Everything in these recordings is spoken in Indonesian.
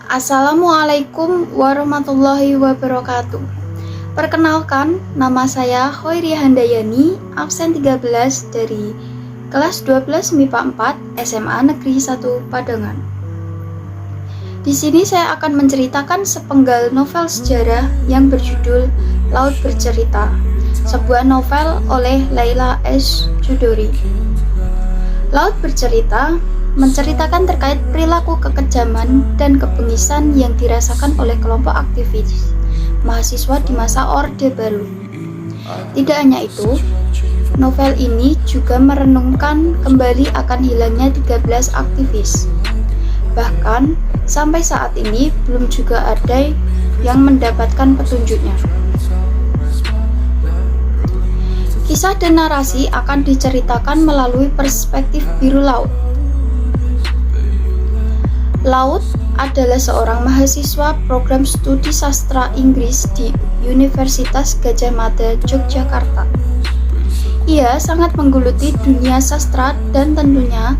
Assalamualaikum warahmatullahi wabarakatuh. Perkenalkan, nama saya Khoiri Handayani, absen 13 dari kelas 12 MIPA 4 SMA Negeri 1 Padangan. Di sini saya akan menceritakan sepenggal novel sejarah yang berjudul Laut Bercerita, sebuah novel oleh Laila S. Chudori. Laut Bercerita menceritakan terkait perilaku kekejaman dan kebengisan yang dirasakan oleh kelompok aktivis mahasiswa di masa Orde Baru. Tidak hanya itu, novel ini juga merenungkan kembali akan hilangnya 13 aktivis. Bahkan, sampai saat ini belum juga ada yang mendapatkan petunjuknya. Kisah dan narasi akan diceritakan melalui perspektif biru laut. Laut adalah seorang mahasiswa program studi sastra Inggris di Universitas Gadjah Mada, Yogyakarta. Ia sangat menggeluti dunia sastra dan tentunya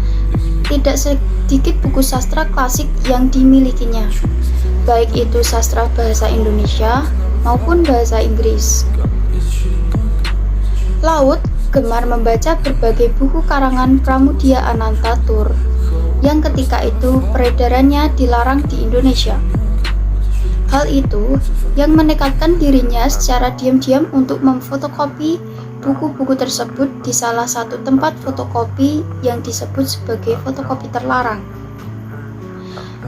tidak sedikit buku sastra klasik yang dimilikinya, baik itu sastra bahasa Indonesia maupun bahasa Inggris. Laut gemar membaca berbagai buku karangan Pramudia Anantatur yang ketika itu peredarannya dilarang di Indonesia. Hal itu yang menekatkan dirinya secara diam-diam untuk memfotokopi buku-buku tersebut di salah satu tempat fotokopi yang disebut sebagai fotokopi terlarang.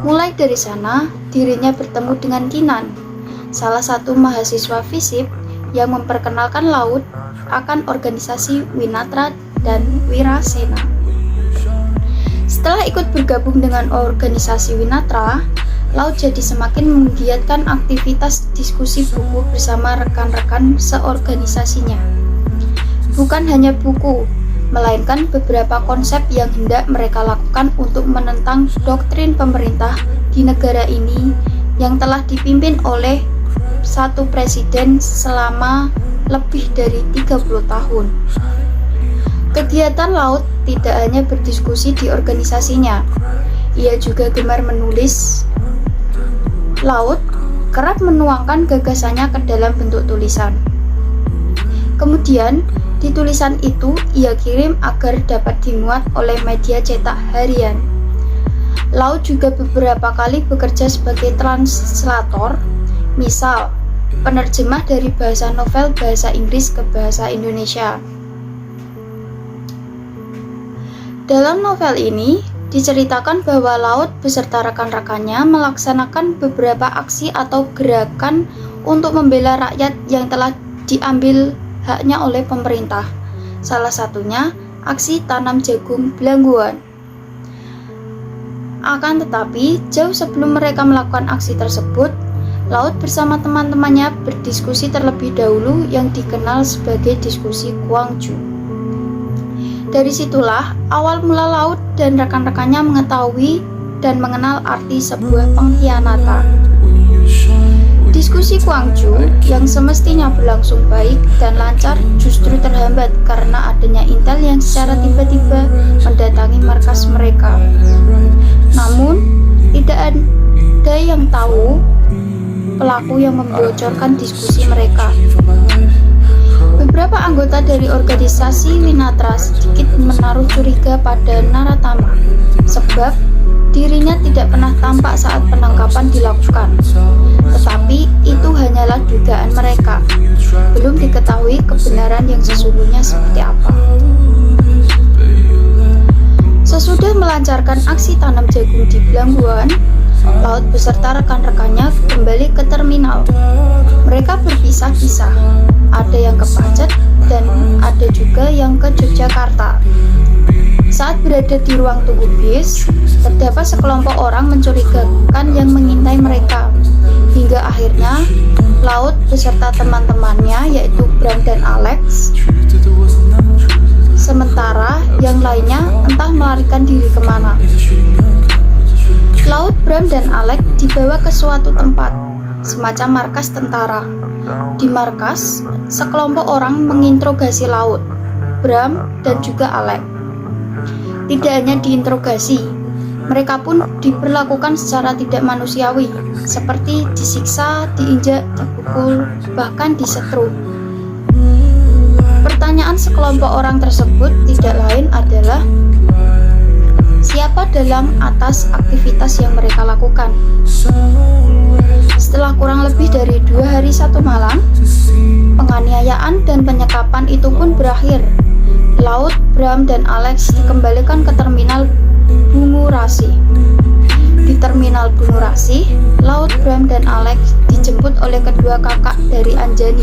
Mulai dari sana, dirinya bertemu dengan Kinan, salah satu mahasiswa FISIP yang memperkenalkan Laut akan organisasi Winatra dan Wirasena. Setelah ikut bergabung dengan organisasi Winatra, Laut jadi semakin menggiatkan aktivitas diskusi buku bersama rekan-rekan seorganisasinya. Bukan hanya buku, melainkan beberapa konsep yang hendak mereka lakukan untuk menentang doktrin pemerintah di negara ini yang telah dipimpin oleh satu presiden selama lebih dari 30 tahun. Kegiatan Laut tidak hanya berdiskusi di organisasinya, ia juga gemar menulis. Laut kerap menuangkan gagasannya ke dalam bentuk tulisan. Kemudian, di tulisan itu ia kirim agar dapat dimuat oleh media cetak harian. Laut juga beberapa kali bekerja sebagai translator, misal penerjemah dari bahasa novel bahasa Inggris ke bahasa Indonesia. Dalam novel ini, diceritakan bahwa Laut beserta rekan-rekannya melaksanakan beberapa aksi atau gerakan untuk membela rakyat yang telah diambil haknya oleh pemerintah. Salah satunya, aksi tanam jagung Belangguan. Akan tetapi, jauh sebelum mereka melakukan aksi tersebut, Laut bersama teman-temannya berdiskusi terlebih dahulu yang dikenal sebagai diskusi Kwangju. Dari situlah awal mula Laut dan rekan-rekannya mengetahui dan mengenal arti sebuah pengkhianatan. Diskusi Kwangju yang semestinya berlangsung baik dan lancar justru terhambat karena adanya intel yang secara tiba-tiba mendatangi markas mereka. Namun, tidak ada yang tahu pelaku yang membocorkan diskusi mereka. Beberapa anggota dari organisasi Winatra sedikit menaruh curiga pada Naratama, sebab dirinya tidak pernah tampak saat penangkapan dilakukan. Tetapi itu hanyalah dugaan mereka. Belum diketahui kebenaran yang sesungguhnya seperti apa. Sesudah melancarkan aksi tanam jagung di Belangguan, Laut beserta rekan-rekannya kembali ke terminal. Mereka berpisah-pisah, ada yang ke Pacet dan ada juga yang ke Yogyakarta. Saat berada di ruang tunggu bis, terdapat sekelompok orang mencurigakan yang mengintai mereka. Hingga akhirnya, Laut beserta teman-temannya yaitu Bram dan Alex, sementara yang lainnya entah melarikan diri kemana. Laut, Bram, dan Alex dibawa ke suatu tempat, semacam markas tentara. Di markas, sekelompok orang menginterogasi Laut, Bram, dan juga Alex. Tidak hanya diinterogasi, Mereka pun diperlakukan secara tidak manusiawi, seperti disiksa, diinjak, dipukul, bahkan disetrum. Pertanyaan sekelompok orang tersebut tidak lain adalah siapa dalam atas aktivitas yang mereka lakukan. Setelah kurang lebih dari 2 hari 1 malam, penganiayaan dan penyekapan itu pun berakhir. Laut, Bram, dan Alex dikembalikan ke terminal Bungurasi. Di terminal Bungurasi, Laut, Bram, dan Alex dijemput oleh kedua kakak dari Anjani.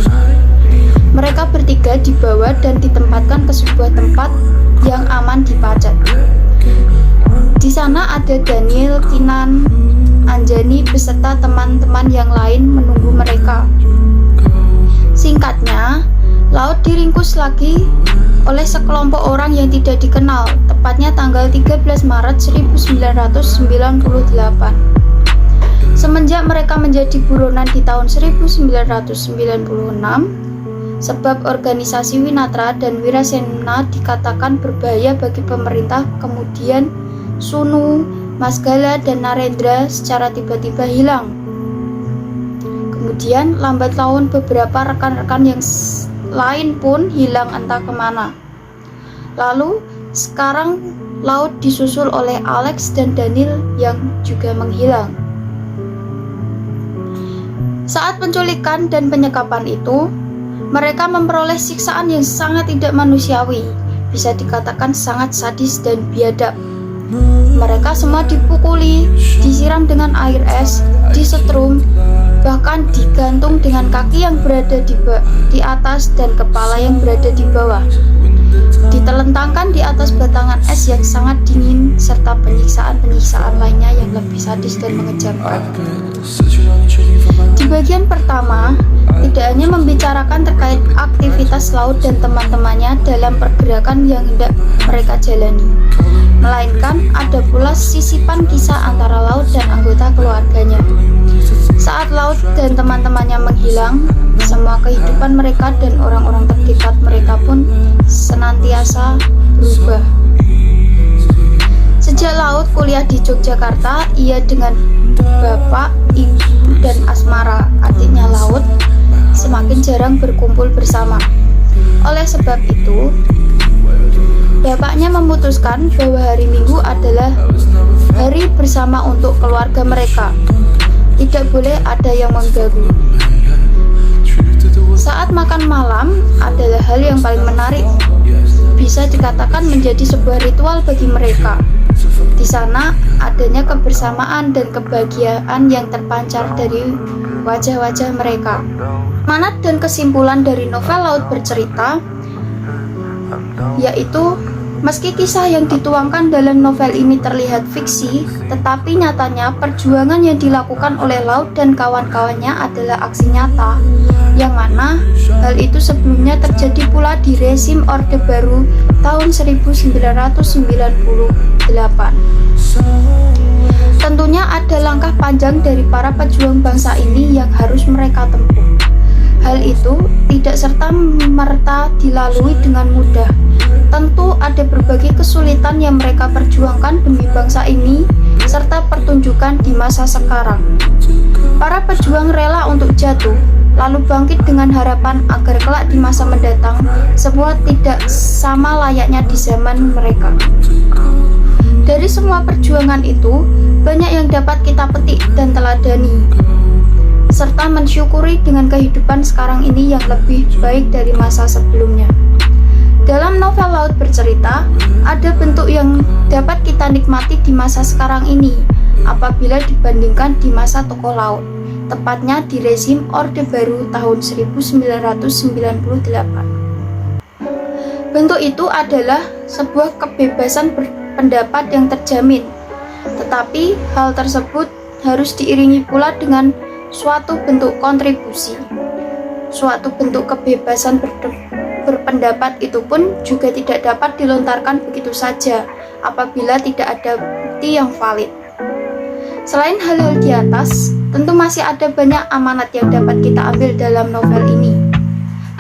Mereka bertiga dibawa dan ditempatkan ke sebuah tempat yang aman di Pacet. Di sana ada Daniel, Kinan, Anjani beserta teman-teman yang lain menunggu mereka. Singkatnya, Laut diringkus lagi oleh sekelompok orang yang tidak dikenal, tepatnya tanggal 13 Maret 1998. Semenjak mereka menjadi buronan di tahun 1996, sebab organisasi Winatra dan Wirasena dikatakan berbahaya bagi pemerintah, kemudian Sunu, Masgala, dan Narendra secara tiba-tiba hilang. Kemudian lambat laun beberapa rekan-rekan yang lain pun hilang entah kemana. Lalu sekarang Laut disusul oleh Alex dan Daniel yang juga menghilang. Saat penculikan dan penyekapan itu, mereka memperoleh siksaan yang sangat tidak manusiawi, bisa dikatakan sangat sadis dan biadab. Mereka semua dipukuli, disiram dengan air es, disetrum, bahkan digantung dengan kaki yang berada di atas dan kepala yang berada di bawah. Ditelentangkan di atas batangan es yang sangat dingin, serta penyiksaan-penyiksaan lainnya yang lebih sadis dan mengejamkan. Di bagian pertama, tidak hanya membicarakan terkait aktivitas Laut dan teman-temannya dalam pergerakan yang hendak mereka jalani, melainkan ada pula sisipan kisah antara Laut dan anggota keluarganya. Saat Laut dan teman-temannya menghilang, semua kehidupan mereka dan orang-orang terdekat mereka pun senantiasa berubah. Sejak Laut kuliah di Yogyakarta, ia dengan bapak, ibu, dan Asmara, adiknya Laut, semakin jarang berkumpul bersama. Oleh sebab itu, bapaknya memutuskan bahwa hari Minggu adalah hari bersama untuk keluarga mereka. Tidak boleh ada yang mengganggu. Saat makan malam adalah hal yang paling menarik. Bisa dikatakan menjadi sebuah ritual bagi mereka. Di sana adanya kebersamaan dan kebahagiaan yang terpancar dari wajah-wajah mereka. Manat dan kesimpulan dari novel Laut bercerita, yaitu meski kisah yang dituangkan dalam novel ini terlihat fiksi, tetapi nyatanya perjuangan yang dilakukan oleh Laut dan kawan-kawannya adalah aksi nyata, yang mana hal itu sebelumnya terjadi pula di rezim Orde Baru tahun 1998. Tentunya ada langkah panjang dari para pejuang bangsa ini yang harus mereka tempuh. Hal itu tidak serta-merta dilalui dengan mudah. Tentu ada berbagai kesulitan yang mereka perjuangkan demi bangsa ini, serta pertunjukan di masa sekarang. Para pejuang rela untuk jatuh, lalu bangkit dengan harapan agar kelak di masa mendatang, semua tidak sama layaknya di zaman mereka. Dari semua perjuangan itu, banyak yang dapat kita petik dan teladani, serta mensyukuri dengan kehidupan sekarang ini yang lebih baik dari masa sebelumnya. Dalam novel Laut bercerita, ada bentuk yang dapat kita nikmati di masa sekarang ini apabila dibandingkan di masa tokoh Laut, tepatnya di rezim Orde Baru tahun 1998. Bentuk itu adalah sebuah kebebasan berpendapat yang terjamin, tetapi hal tersebut harus diiringi pula dengan suatu bentuk kontribusi. Suatu bentuk kebebasan berpendapat itu pun juga tidak dapat dilontarkan begitu saja apabila tidak ada bukti yang valid. Selain hal-hal di atas, tentu masih ada banyak amanat yang dapat kita ambil dalam novel ini.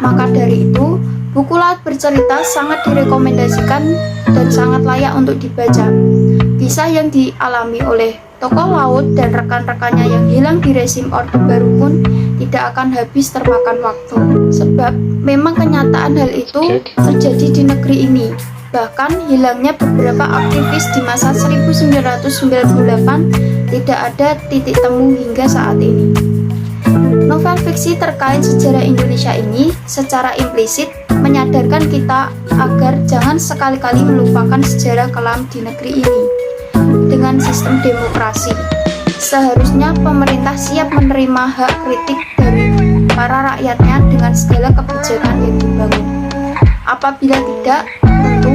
Maka dari itu, buku Laut bercerita sangat direkomendasikan dan sangat layak untuk dibaca. Kisah yang dialami oleh tokoh laut dan rekan-rekannya yang hilang di rezim Orde Baru pun tidak akan habis termakan waktu. Sebab memang kenyataan hal itu terjadi di negeri ini. Bahkan hilangnya beberapa aktivis di masa 1998 tidak ada titik temu hingga saat ini. Novel fiksi terkait sejarah Indonesia ini secara implisit menyadarkan kita agar jangan sekali-kali melupakan sejarah kelam di negeri ini. Dengan sistem demokrasi, seharusnya pemerintah siap menerima hak kritik dari para rakyatnya dengan segala kebijakan yang dibangun. Apabila tidak, tentu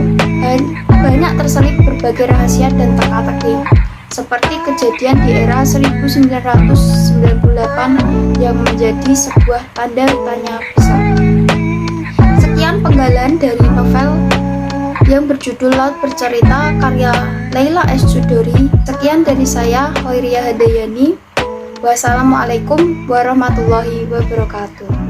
banyak terselip berbagai rahasia dan teka-teki, seperti kejadian di era 1998 yang menjadi sebuah tanda tanya besar. Sekian penggalan dari novel yang berjudul Laut Bercerita karya Leila S. Chudori. Sekian dari saya, Khoiriyah Handayani. Wassalamualaikum warahmatullahi wabarakatuh.